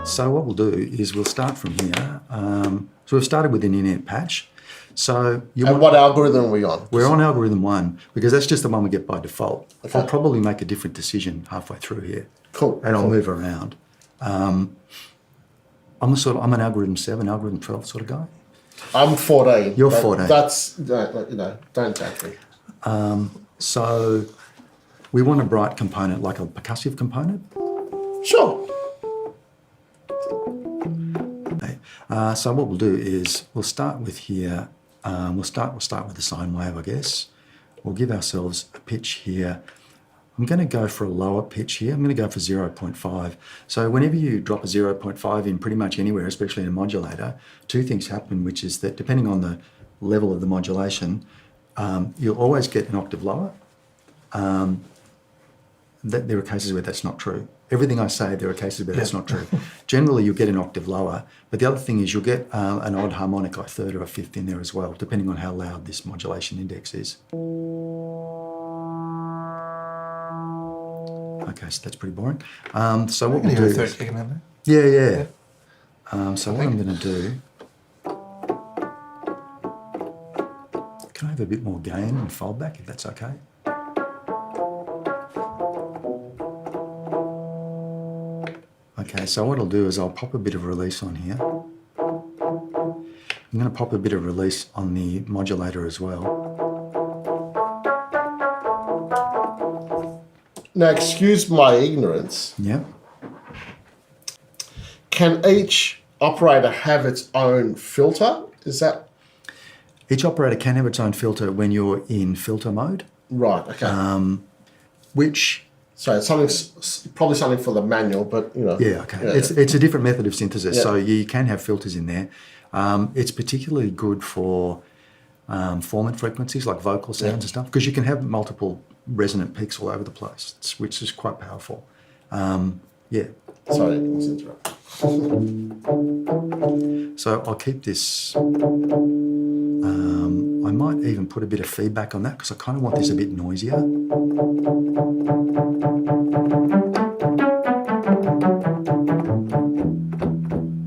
So what we'll do is we'll start from here. So we've started with an in-air patch. So and what algorithm are we on? We're on algorithm 1 because that's just the one we get by default. Okay. I'll probably make a different decision halfway through here. Cool. And I'll move around. I'm an algorithm 7, algorithm 12 sort of guy. I'm 14. You're 14. That's, don't judge me. So we want a bright component, like a percussive component. Sure. Okay. So what we'll do is we'll start with here. We'll start with the sine wave, I guess. We'll give ourselves a pitch here. I'm going to go for a lower pitch here. I'm going to go for 0.5. So whenever you drop a 0.5 in pretty much anywhere, especially in a modulator, two things happen, which is that depending on the level of the modulation, you'll always get an octave lower. There are cases where that's not true. Everything I say, there are cases where that's not true. Generally, you'll get an octave lower, but the other thing is you'll get an odd harmonic, like third or a fifth in there as well, depending on how loud this modulation index is. Okay, so that's pretty boring. So what we'll do is... Yeah. So what I'm going to do... Can I have a bit more gain and fold back, if that's okay? Okay, so what I'll do is I'll pop a bit of release on here. I'm going to pop a bit of release on the modulator as well. Now, excuse my ignorance. Yeah. Can each operator have its own filter? Is that... Each operator can have its own filter when you're in filter mode. Right, okay. Which... So it's probably something for the manual, but, you know. Yeah, okay. It's a different method of synthesis, Yeah. so you can have filters in there. It's particularly good for formant frequencies like vocal sounds and stuff, because you can have multiple resonant peaks all over the place, which is quite powerful. Yeah. Sorry, let's interrupt. So I'll keep this. I might even put a bit of feedback on that because I kind of want this a bit noisier.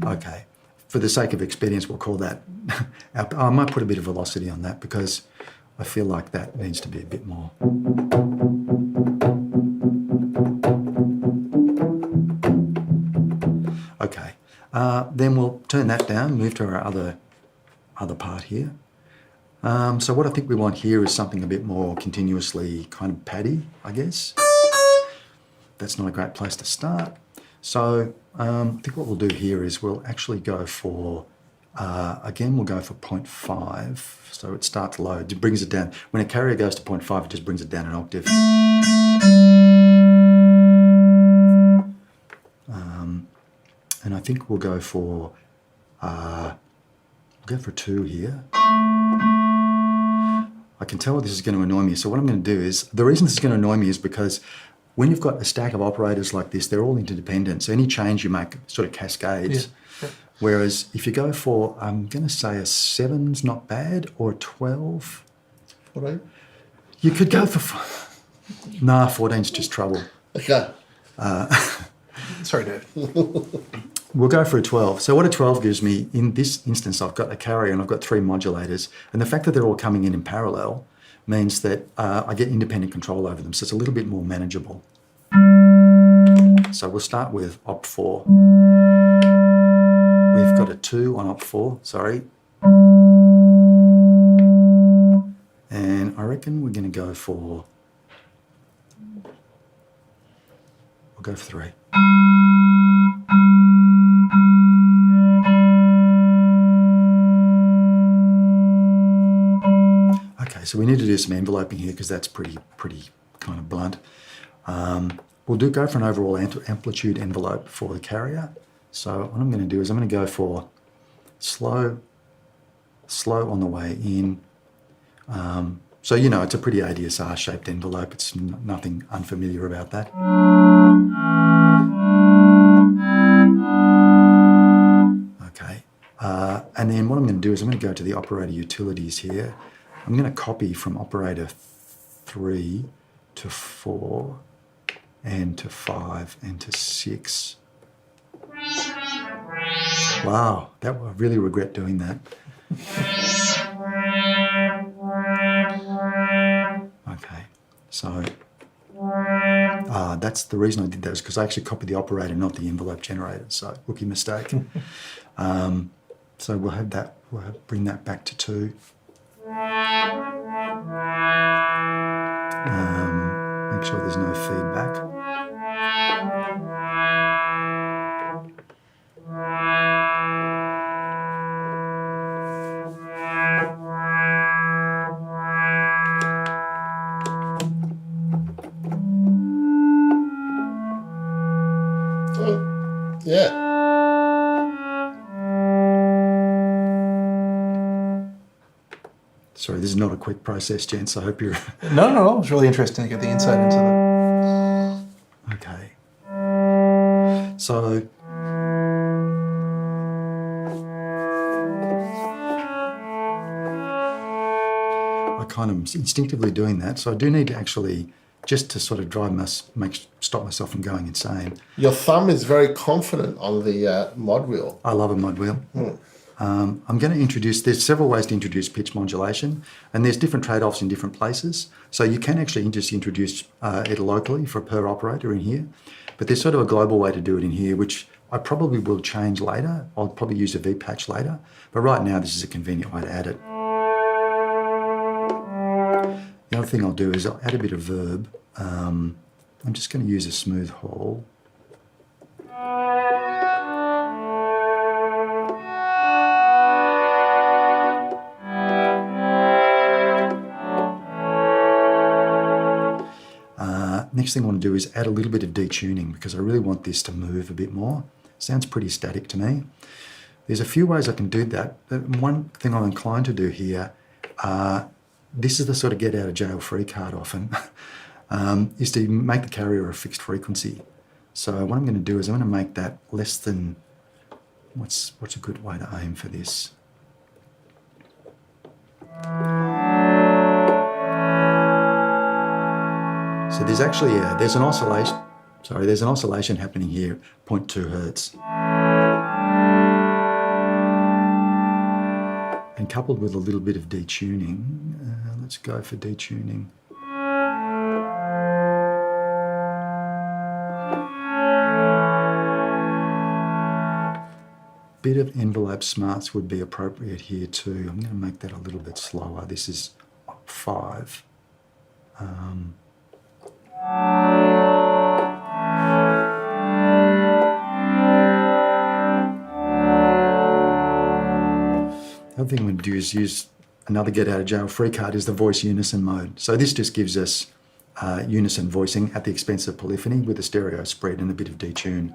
Okay, for the sake of experience, we'll call that. I might put a bit of velocity on that because I feel like that needs to be a bit more. Okay, then we'll turn that down, move to our other part here. So what I think we want here is something a bit more continuously kind of paddy, I guess. That's not a great place to start. So I think what we'll do here is we'll actually go for, again, we'll go for 0.5. So it starts low, it brings it down. When a carrier goes to 0.5, it just brings it down an octave. And I think we'll go for 2 here. I can tell this is going to annoy me. So what I'm going to do is, the reason this is going to annoy me is because when you've got a stack of operators like this, they're all interdependent. So any change you make sort of cascades. Yeah. Whereas if you go for, I'm going to say a 7's not bad, or a 12. 14? You could go for, nah, 14's just trouble. Okay. Sorry, Dave. We'll go for a 12. So what a 12 gives me, in this instance, I've got a carrier and I've got 3 modulators. And the fact that they're all coming in parallel means that I get independent control over them. So it's a little bit more manageable. So we'll start with Op4. We've got a 2 on Op4, sorry. And I reckon we're going to go for, we'll go for 3. So we need to do some enveloping here because that's pretty kind of blunt. We'll go for an overall amplitude envelope for the carrier. So what I'm going to do is I'm going to go for slow on the way in. So, you know, it's a pretty ADSR shaped envelope. It's nothing unfamiliar about that. Okay. And then what I'm going to do is I'm going to go to the operator utilities here. I'm going to copy from operator 3 to 4 and to 5 and to 6. Wow, I really regret doing that. Okay, so that's the reason I did that, is because I actually copied the operator, not the envelope generator. So rookie mistake. So we'll have that. Bring that back to 2. Make sure there's no feedback. Yeah. Sorry, this is not a quick process, gents. I hope you're... No. It was really interesting to get the insight into that. Okay. So... I kind of instinctively doing that. So I do need to actually, just to sort of stop myself from going insane. Your thumb is very confident on the mod wheel. I love a mod wheel. I'm going to introduce, there's several ways to introduce pitch modulation, and there's different trade-offs in different places. So you can actually just introduce it locally for per operator in here, but there's sort of a global way to do it in here, which I probably will change later. I'll probably use a V-patch later, but right now this is a convenient way to add it. The other thing I'll do is I'll add a bit of verb. I'm just going to use a smooth haul. Next thing I want to do is add a little bit of detuning, because I really want this to move a bit more. Sounds pretty static to me. There's a few ways I can do that. One thing I'm inclined to do here, this is the sort of get out of jail free card often, is to make the carrier a fixed frequency. So what I'm going to do is I'm going to make that less than, what's a good way to aim for this? So there's actually there's an oscillation. Sorry, there's an oscillation happening here, 0.2 hertz, and coupled with a little bit of detuning. Let's go for detuning. Bit of envelope smarts would be appropriate here too. I'm going to make that a little bit slower. This is 5. The other thing I'm going to do is use another get out of jail free card, is the voice unison mode. So this just gives us unison voicing at the expense of polyphony with a stereo spread and a bit of detune.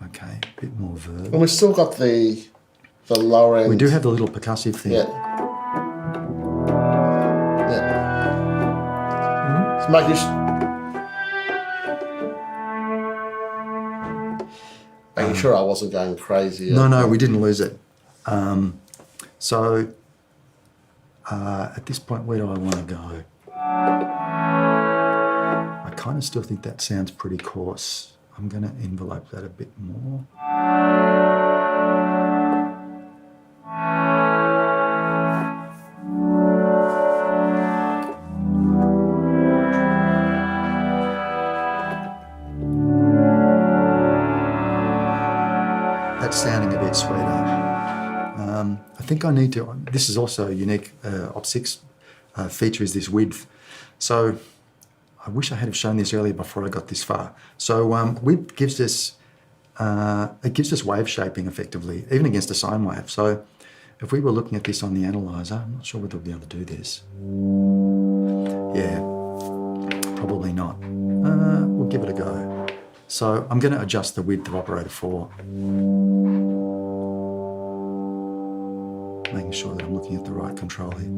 Okay, a bit more verb. And we've still got the lower end. We do have the little percussive thing. Yeah. It's making sure I wasn't going crazy. No, we didn't lose it. So at this point, where do I want to go? I kind of still think that sounds pretty coarse. I'm going to envelope that a bit more. That's sounding a bit sweeter. I think I need to, this is also a unique Opsix feature, is this width. So I wish I had have shown this earlier before I got this far. So width gives us, it gives us wave shaping effectively, even against a sine wave. So if we were looking at this on the analyzer, I'm not sure whether we'll be able to do this. Yeah, probably not. We'll give it a go. So I'm going to adjust the width of operator 4. Making sure that I'm looking at the right control here.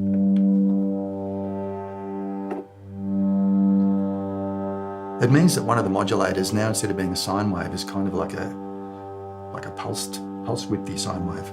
It means that one of the modulators now, instead of being a sine wave, is kind of like a pulse widthy sine wave.